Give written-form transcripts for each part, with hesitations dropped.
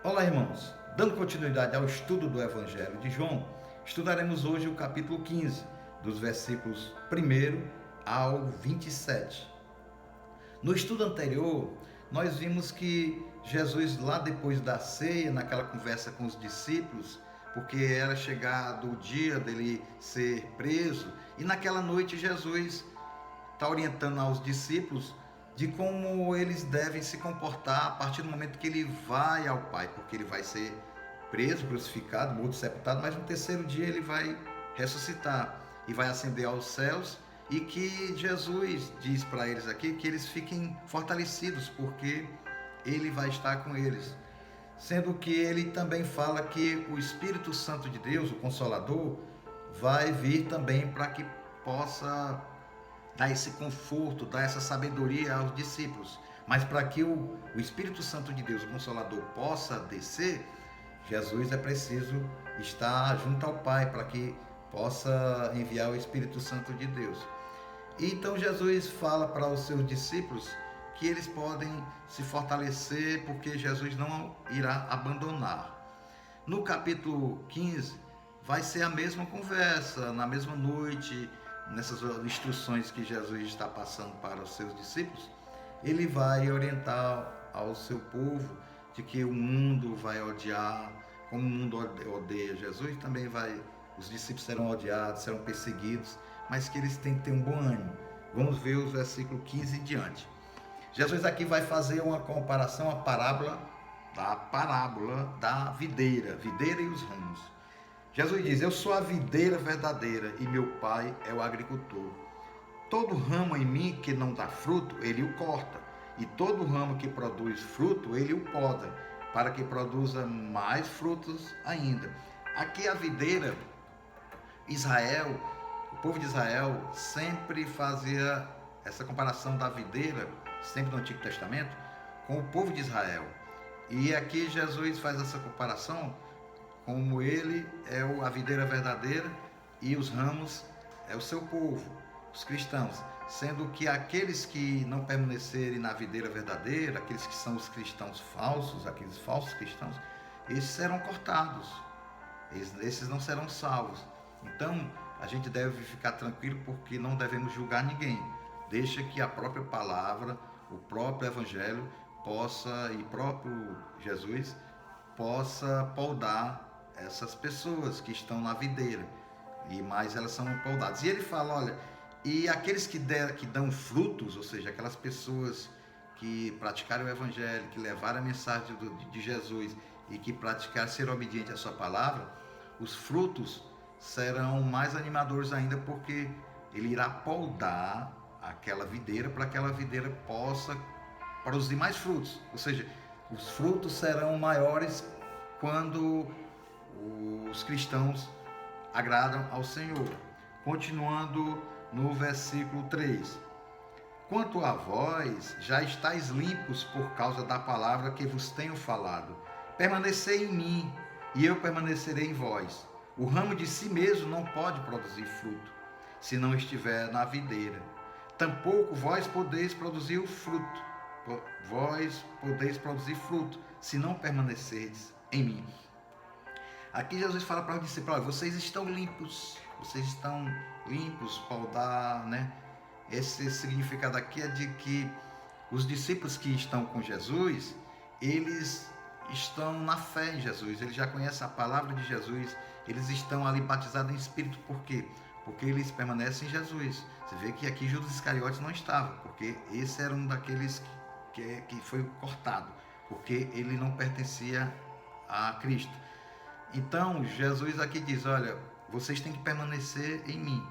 Olá, irmãos. Dando continuidade ao estudo do Evangelho de João, estudaremos hoje o capítulo 15, dos versículos 1 ao 27. No estudo anterior, nós vimos que Jesus, lá depois da ceia, naquela conversa com os discípulos, porque era chegado o dia dele ser preso, e naquela noite Jesus está orientando aos discípulos de como eles devem se comportar a partir do momento que ele vai ao Pai, porque ele vai ser preso, crucificado, morto, sepultado, mas no terceiro dia ele vai ressuscitar e vai ascender aos céus, e que Jesus diz para eles aqui que eles fiquem fortalecidos, porque ele vai estar com eles. Sendo que ele também fala que o Espírito Santo de Deus, o Consolador, vai vir também para que possa dar esse conforto, dar essa sabedoria aos discípulos. Mas para que o Espírito Santo de Deus, o Consolador, possa descer, Jesus é preciso estar junto ao Pai para que possa enviar o Espírito Santo de Deus. E então Jesus fala para os seus discípulos que eles podem se fortalecer porque Jesus não irá abandonar. No capítulo 15 vai ser a mesma conversa, na mesma noite, nessas instruções que Jesus está passando para os seus discípulos. Ele vai orientar ao seu povo de que o mundo vai odiar, como o mundo odeia Jesus, também os discípulos serão odiados, serão perseguidos, mas que eles têm que ter um bom ânimo. Vamos ver os versículos 15 em diante. Jesus aqui vai fazer uma comparação, a parábola da videira e os ramos. Jesus diz: eu sou a videira verdadeira e meu pai é o agricultor. Todo ramo em mim que não dá fruto, ele o corta, e todo ramo que produz fruto, ele o poda, para que produza mais frutos ainda. Aqui a videira, Israel, o povo de Israel sempre fazia essa comparação da videira, sempre no Antigo Testamento, com o povo de Israel. E aqui Jesus faz essa comparação, como ele é a videira verdadeira e os ramos é o seu povo, os cristãos. Sendo que aqueles que não permanecerem na videira verdadeira, aqueles que são os cristãos falsos, aqueles falsos cristãos, esses serão cortados, esses não serão salvos. Então, a gente deve ficar tranquilo porque não devemos julgar ninguém. Deixa que a própria palavra, o próprio Evangelho e próprio Jesus possa poldar essas pessoas que estão na videira, e mais elas são podadas. E ele fala, olha, e aqueles que dão frutos, ou seja, aquelas pessoas que praticaram o Evangelho, que levaram a mensagem de Jesus e que praticaram ser obediente à sua palavra, os frutos serão mais animadores ainda, porque ele irá poldar aquela videira para que aquela videira possa produzir mais frutos. Ou seja, os frutos serão maiores quando os cristãos agradam ao Senhor. Continuando no versículo 3. Quanto a vós, já estáis limpos por causa da palavra que vos tenho falado. Permanecei em mim, e eu permanecerei em vós. O ramo de si mesmo não pode produzir fruto, se não estiver na videira. Tampouco vós podeis produzir o fruto. Vós podeis produzir fruto, se não permanecerdes em mim. Aqui Jesus fala para os discípulos: olha, vocês estão limpos, poldar, né? Esse significado aqui é de que os discípulos que estão com Jesus, eles estão na fé em Jesus, eles já conhecem a palavra de Jesus, eles estão ali batizados em Espírito. Por quê? Porque eles permanecem em Jesus. Você vê que aqui Judas Iscariotes não estava, porque esse era um daqueles que foi cortado, porque ele não pertencia a Cristo. Então Jesus aqui diz: olha, vocês têm que permanecer em mim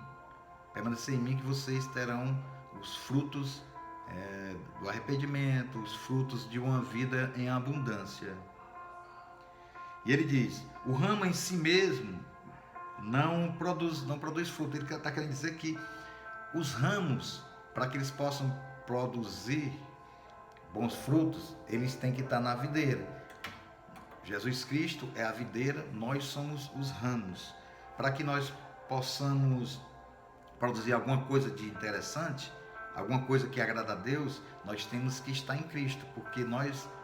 que vocês terão os frutos do arrependimento, os frutos de uma vida em abundância. E ele diz: o ramo em si mesmo não produz fruto. Ele está querendo dizer que os ramos, para que eles possam produzir bons frutos, eles têm que estar na videira. Jesus Cristo é a videira, nós somos os ramos. Para que nós possamos produzir alguma coisa de interessante, alguma coisa que agrada a Deus, nós temos que estar em Cristo, porque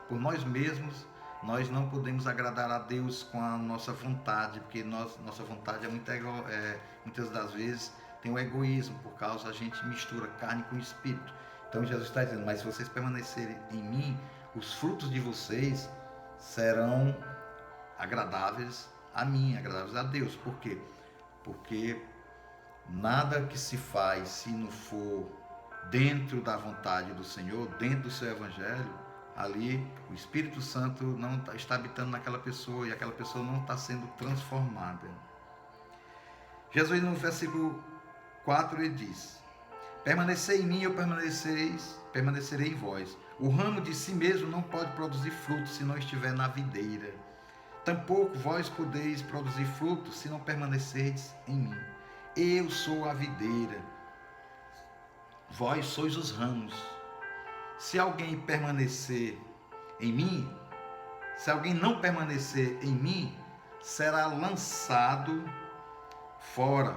por nós mesmos, nós não podemos agradar a Deus com a nossa vontade, porque nossa vontade é muitas das vezes tem o egoísmo, por causa a gente mistura carne com espírito. Então Jesus está dizendo, mas se vocês permanecerem em mim, os frutos de vocês serão agradáveis a mim, agradáveis a Deus. Por quê? Porque nada que se faz, se não for dentro da vontade do Senhor, dentro do seu evangelho, ali o Espírito Santo não está habitando naquela pessoa e aquela pessoa não está sendo transformada. Jesus, no versículo 4, ele diz: permanecei em mim, eu permanecerei em vós. O ramo de si mesmo não pode produzir fruto se não estiver na videira. Tampouco vós podeis produzir fruto se não permanecerdes em mim. Eu sou a videira, vós sois os ramos. Se alguém permanecer em mim, se alguém não permanecer em mim, será lançado fora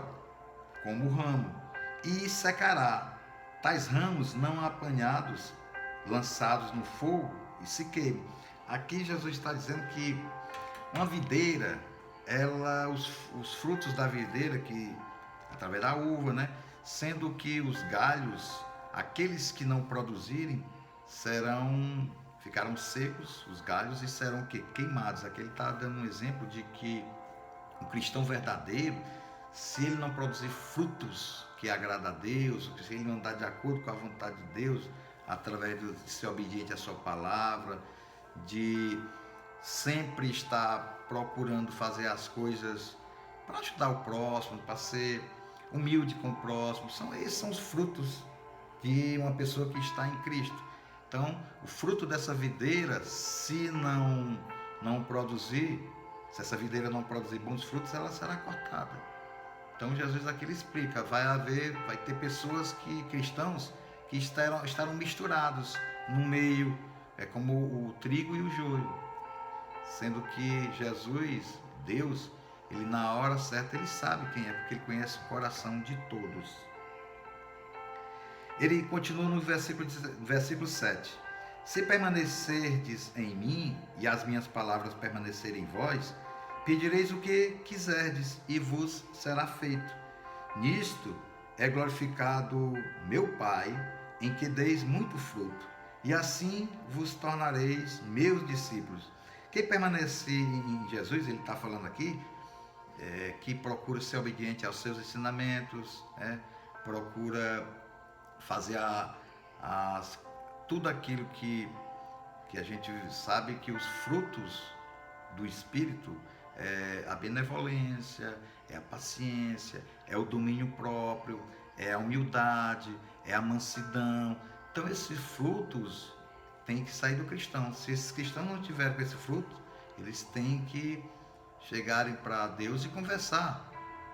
como ramo e secará. Tais ramos não apanhados, lançados no fogo e se queimam. Aqui Jesus está dizendo que uma videira, os frutos da videira, que através da uva, né? Sendo que os galhos, aqueles que não produzirem, ficarão secos, os galhos, e serão queimados. Aqui ele está dando um exemplo de que um cristão verdadeiro, se ele não produzir frutos que agrada a Deus, se ele não andar de acordo com a vontade de Deus, através de ser obediente à sua palavra, de sempre estar procurando fazer as coisas para ajudar o próximo, para ser humilde com o próximo, esses são os frutos de uma pessoa que está em Cristo. Então, o fruto dessa videira, se não produzir, se essa videira não produzir bons frutos, ela será cortada. Então, Jesus aqui ele explica, vai ter pessoas cristãos que estarão misturados no meio, como o trigo e o joio, sendo que Jesus, Deus, ele na hora certa ele sabe quem é, porque ele conhece o coração de todos. Ele continua no versículo 7. Se permanecerdes em mim e as minhas palavras permanecerem em vós, pedireis o que quiserdes e vos será feito. Nisto é glorificado meu Pai, em que deis muito fruto, e assim vos tornareis meus discípulos. Quem permanece em Jesus, ele está falando aqui, que procura ser obediente aos seus ensinamentos, procura fazer tudo aquilo que a gente sabe que os frutos do Espírito é a benevolência, é a paciência, é o domínio próprio, é a humildade, é a mansidão. Então esses frutos têm que sair do cristão. Se esses cristãos não tiverem com esse fruto, eles têm que chegarem para Deus e conversar,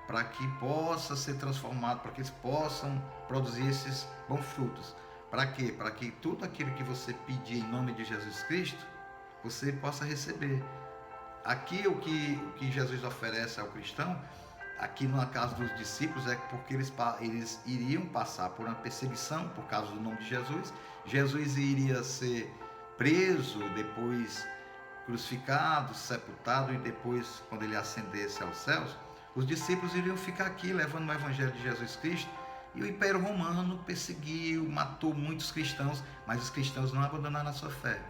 para que possa ser transformado, para que eles possam produzir esses bons frutos. Para quê? Para que tudo aquilo que você pedir em nome de Jesus Cristo, você possa receber. Aqui o que Jesus oferece ao cristão, aqui no caso dos discípulos, é porque eles iriam passar por uma perseguição por causa do nome de Jesus. Jesus iria ser preso, depois crucificado, sepultado, e depois, quando ele ascendesse aos céus, os discípulos iriam ficar aqui levando o evangelho de Jesus Cristo. E o Império Romano perseguiu, matou muitos cristãos, mas os cristãos não abandonaram a sua fé.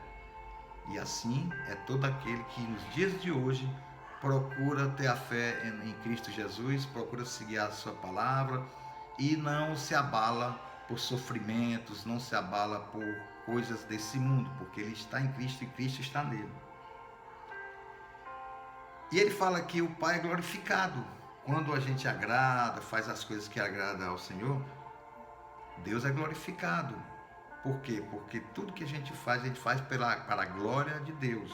E assim é todo aquele que nos dias de hoje procura ter a fé em Cristo Jesus, procura seguir a sua palavra e não se abala por sofrimentos, não se abala por coisas desse mundo, porque ele está em Cristo e Cristo está nele. E ele fala que o Pai é glorificado. Quando a gente agrada, faz as coisas que agradam ao Senhor, Deus é glorificado. Por quê? Porque tudo que a gente faz para a glória de Deus.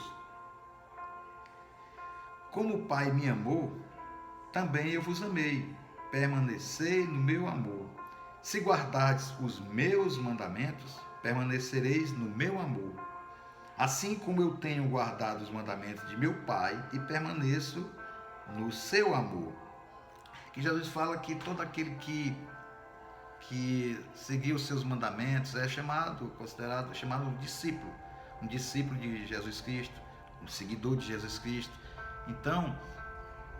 Como o Pai me amou, também eu vos amei. Permanecei no meu amor. Se guardardes os meus mandamentos, permanecereis no meu amor. Assim como eu tenho guardado os mandamentos de meu Pai e permaneço no seu amor. Que Jesus fala que todo aquele que seguir os seus mandamentos é chamado discípulo, um discípulo de Jesus Cristo, um seguidor de Jesus Cristo. Então,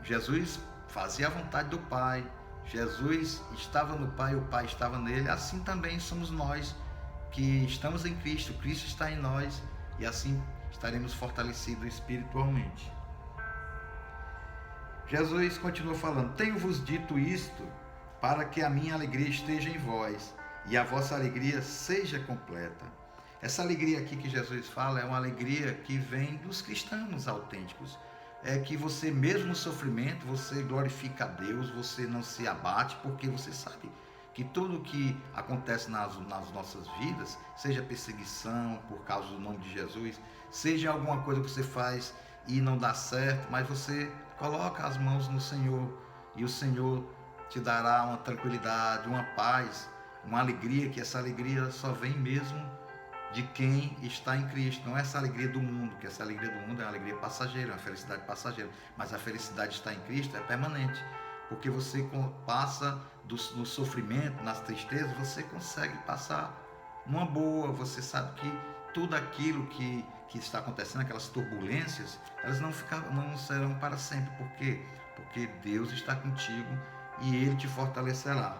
Jesus fazia a vontade do Pai, Jesus estava no Pai, o Pai estava nele. Assim também somos nós que estamos em Cristo, Cristo está em nós, e assim estaremos fortalecidos espiritualmente. Jesus continua falando: tenho-vos dito isto para que a minha alegria esteja em vós e a vossa alegria seja completa. Essa alegria aqui que Jesus fala é uma alegria que vem dos cristãos autênticos. É que você, mesmo no sofrimento, você glorifica a Deus, você não se abate, porque você sabe que tudo que acontece nas nossas vidas, seja perseguição por causa do nome de Jesus, seja alguma coisa que você faz e não dá certo, mas você coloca as mãos no Senhor e o Senhor te dará uma tranquilidade, uma paz, uma alegria, que essa alegria só vem mesmo de quem está em Cristo. Não é essa alegria do mundo, que essa alegria do mundo é uma alegria passageira, uma felicidade passageira, mas a felicidade está em Cristo é permanente, porque você passa no sofrimento, nas tristezas, você consegue passar numa boa. Você sabe que tudo aquilo que está acontecendo, aquelas turbulências, elas não serão para sempre. Por quê? Porque Deus está contigo e Ele te fortalecerá.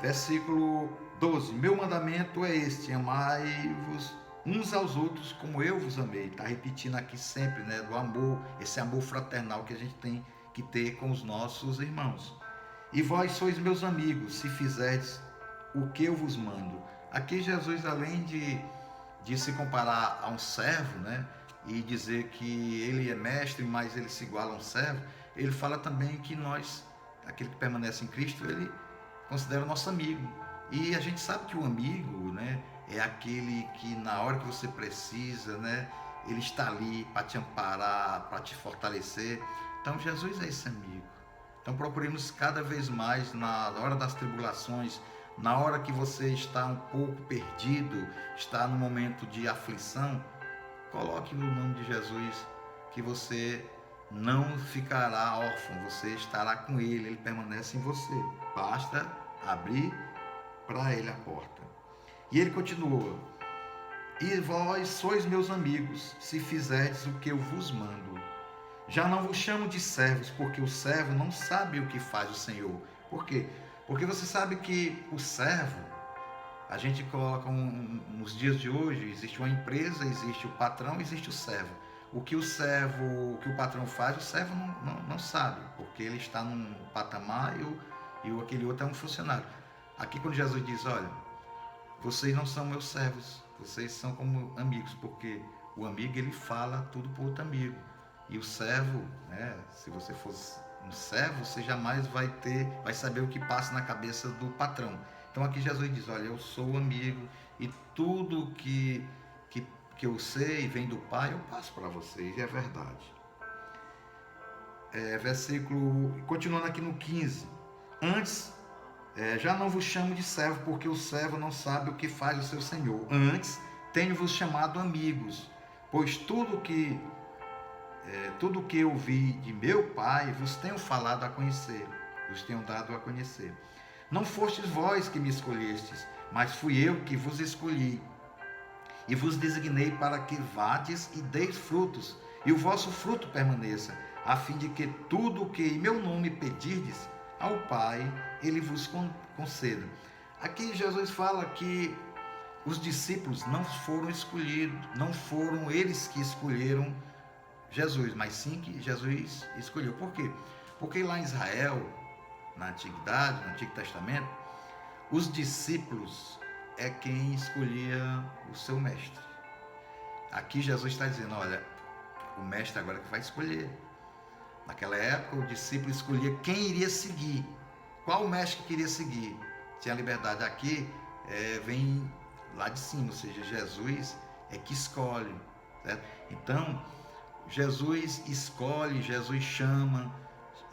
Versículo 12: meu mandamento é este: amai-vos uns aos outros como eu vos amei. Está repetindo aqui sempre, né, do amor, esse amor fraternal que a gente tem que ter com os nossos irmãos. E vós sois meus amigos, se fizerdes o que eu vos mando. Aqui Jesus, além de se comparar a um servo, né, e dizer que ele é mestre, mas ele se iguala a um servo, ele fala também que nós, aquele que permanece em Cristo, ele considera nosso amigo. E a gente sabe que o amigo, né, é aquele que na hora que você precisa, né, ele está ali para te amparar, para te fortalecer. Então Jesus é esse amigo. Então procuremos cada vez mais, na hora das tribulações, na hora que você está um pouco perdido, está no momento de aflição, coloque no nome de Jesus, que você não ficará órfão, você estará com Ele, Ele permanece em você. Basta abrir para Ele a porta. E Ele continua: e vós sois meus amigos, se fizerdes o que eu vos mando. Já não vos chamo de servos, porque o servo não sabe o que faz o Senhor. Por quê? Porque você sabe que o servo, a gente coloca nos dias de hoje, existe uma empresa, existe o patrão, existe o servo. O que o patrão faz, o servo não sabe, porque ele está num patamar e aquele outro é um funcionário. Aqui quando Jesus diz: olha, vocês não são meus servos, vocês são como amigos, porque o amigo, ele fala tudo para o outro amigo. E o servo, né, se você fosse um servo, você jamais vai saber o que passa na cabeça do patrão. Então aqui Jesus diz: olha, eu sou o amigo e tudo que eu sei vem do Pai, eu passo para vocês, e é verdade. Continuando aqui no 15: antes, já não vos chamo de servo, porque o servo não sabe o que faz o seu senhor. Antes, tenho-vos chamado amigos, pois tudo que eu vi de meu Pai vos tenho falado a conhecer, vos tenho dado a conhecer. Não fostes vós que me escolhestes, mas fui eu que vos escolhi, e vos designei para que vades e deis frutos, e o vosso fruto permaneça, a fim de que tudo o que em meu nome pedirdes ao Pai, Ele vos conceda. Aqui Jesus fala que os discípulos não foram escolhidos, não foram eles que escolheram Jesus, mas sim que Jesus escolheu. Por quê? Porque lá em Israel, na antiguidade, no Antigo Testamento, os discípulos é quem escolhia o seu mestre. Aqui Jesus está dizendo: olha, o mestre agora que vai escolher. Naquela época, o discípulo escolhia quem iria seguir, qual mestre que queria seguir. Tinha liberdade. Aqui vem lá de cima, ou seja, Jesus é que escolhe, certo? Então, Jesus escolhe, Jesus chama,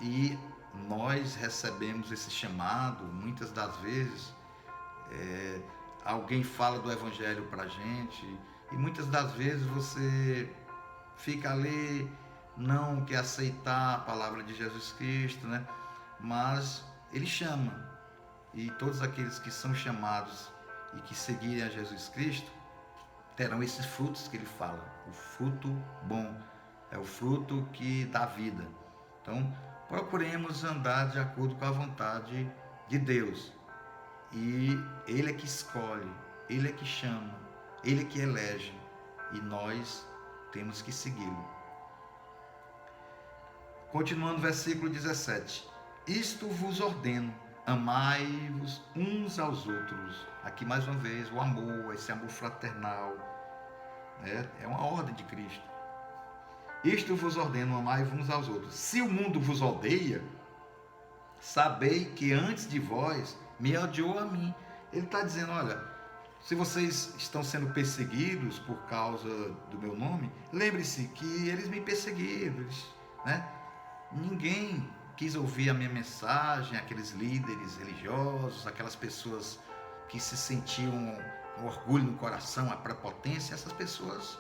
e nós recebemos esse chamado. Muitas das vezes alguém fala do Evangelho para a gente, e muitas das vezes você fica ali, não quer aceitar a palavra de Jesus Cristo, né? Mas Ele chama, e todos aqueles que são chamados e que seguirem a Jesus Cristo, terão esses frutos que ele fala. O fruto bom é o fruto que dá vida. Então, procuremos andar de acordo com a vontade de Deus. E Ele é que escolhe, Ele é que chama, Ele é que elege. E nós temos que segui-lo. Continuando, versículo 17. Isto vos ordeno, amai-vos uns aos outros. Aqui mais uma vez, o amor, esse amor fraternal, né? É uma ordem de Cristo. Isto vos ordeno, amai-vos uns aos outros. Se o mundo vos odeia, sabei que antes de vós me odiou a mim. Ele está dizendo, olha, se vocês estão sendo perseguidos por causa do meu nome, lembre-se que eles me perseguiram, né? Ninguém quis ouvir a minha mensagem, aqueles líderes religiosos, aquelas pessoas que se sentiam com orgulho no coração, a prepotência, essas pessoas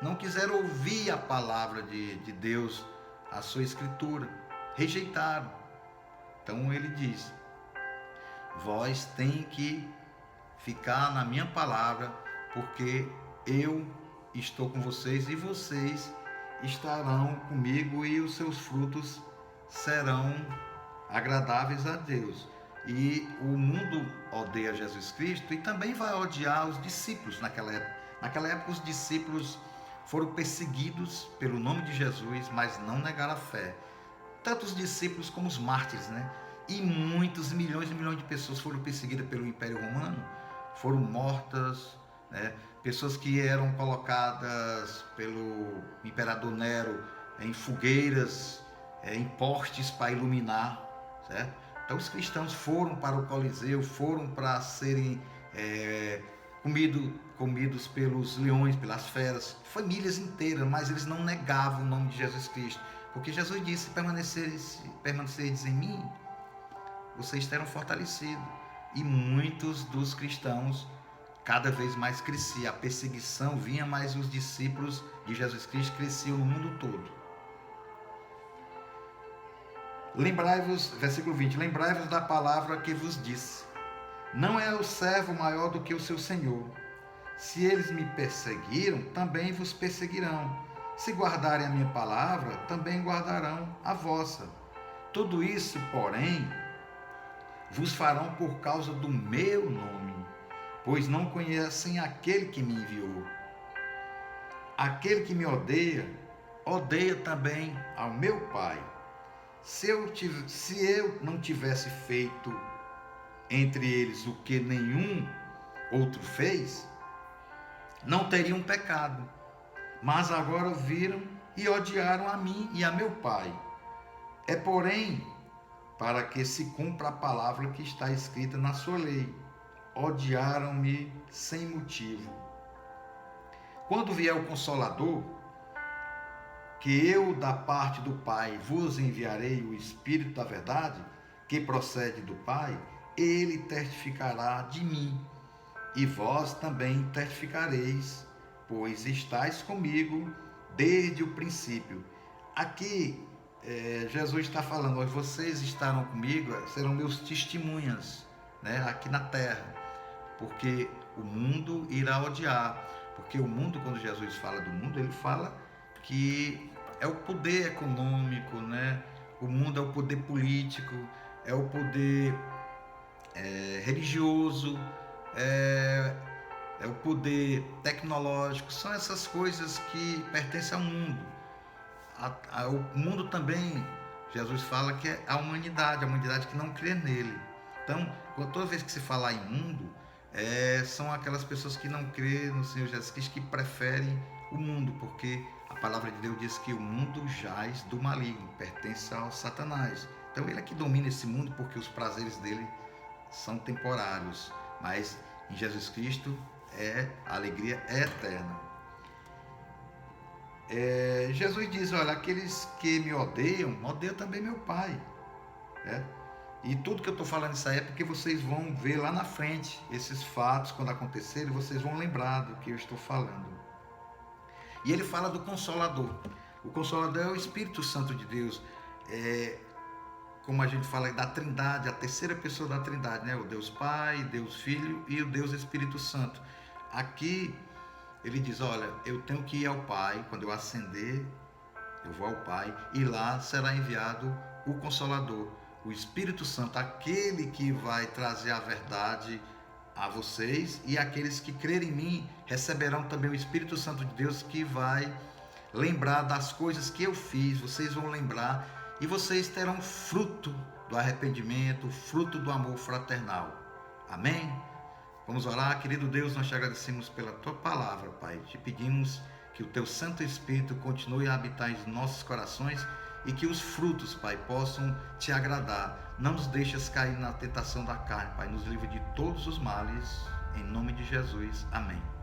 não quiseram ouvir a palavra de Deus, a sua escritura, rejeitaram. Então ele diz, vós tem que ficar na minha palavra, porque eu estou com vocês e vocês estarão comigo e os seus frutos serão agradáveis a Deus. E o mundo odeia Jesus Cristo e também vai odiar os discípulos naquela época. Naquela época os discípulos foram perseguidos pelo nome de Jesus, mas não negaram a fé. Tanto os discípulos como os mártires, né? E muitos, milhões e milhões de pessoas foram perseguidas pelo Império Romano, foram mortas, né? Pessoas que eram colocadas pelo imperador Nero em fogueiras, em postes para iluminar, certo? Então os foram para o Coliseu, foram para serem comidos pelos leões, pelas feras, famílias inteiras, mas eles não negavam o nome de Jesus Cristo, porque Jesus disse, permanecereis em mim, vocês terão fortalecido. E muitos dos cristãos cada vez mais crescia, a perseguição vinha, mas os discípulos de Jesus Cristo cresciam no mundo todo. Lembrai-vos, versículo 20, lembrai-vos da palavra que vos disse, não é o servo maior do que o seu senhor. Se eles me perseguiram, também vos perseguirão. Se guardarem a minha palavra, também guardarão a vossa. Tudo isso, porém, vos farão por causa do meu nome, pois não conhecem aquele que me enviou. Aquele que me odeia, odeia também ao meu Pai. Se eu não tivesse feito entre eles o que nenhum outro fez, não teriam pecado. Mas agora viram e odiaram a mim e a meu Pai. É, porém, para que se cumpra a palavra que está escrita na sua lei. Odiaram-me sem motivo. Quando vier o Consolador, que eu da parte do Pai vos enviarei o Espírito da verdade, que procede do Pai, ele testificará de mim, e vós também testificareis, pois estáis comigo desde o princípio. Aqui, Jesus está falando, vocês estarão comigo, serão meus testemunhas, né, aqui na terra, porque o mundo irá odiar, porque o mundo, quando Jesus fala do mundo, ele fala que é o poder econômico, né? O mundo é o poder político, é o poder religioso, é o poder tecnológico, são essas coisas que pertencem ao mundo. O mundo também, Jesus fala que é a humanidade que não crê nele. Então, toda vez que se falar em mundo, são aquelas pessoas que não crêem no Senhor Jesus Cristo, que preferem o mundo, porque a palavra de Deus diz que o mundo jaz do maligno, pertence ao Satanás. Então ele é que domina esse mundo, porque os prazeres dele são temporários, mas em Jesus Cristo a alegria é eterna. Jesus diz, olha, aqueles que me odeiam também meu Pai. E tudo que eu estou falando isso aí é porque vocês vão ver lá na frente esses fatos, quando acontecerem, vocês vão lembrar do que eu estou falando. E ele fala do Consolador. O Consolador é o Espírito Santo de Deus. Como a gente fala da Trindade, a terceira pessoa da Trindade, né? O Deus Pai, Deus Filho e o Deus Espírito Santo. Aqui Ele diz: olha, eu tenho que ir ao Pai, quando eu ascender, eu vou ao Pai, e lá será enviado o Consolador, o Espírito Santo, aquele que vai trazer a verdade a vocês, e aqueles que crerem em mim receberão também o Espírito Santo de Deus, que vai lembrar das coisas que eu fiz. Vocês vão lembrar e vocês terão fruto do arrependimento, fruto do amor fraternal. Amém? Vamos orar. Querido Deus, nós te agradecemos pela tua palavra, Pai. Te pedimos que o teu Santo Espírito continue a habitar em nossos corações e que os frutos, Pai, possam te agradar. Não nos deixes cair na tentação da carne, Pai. Nos livre de todos os males. Em nome de Jesus. Amém.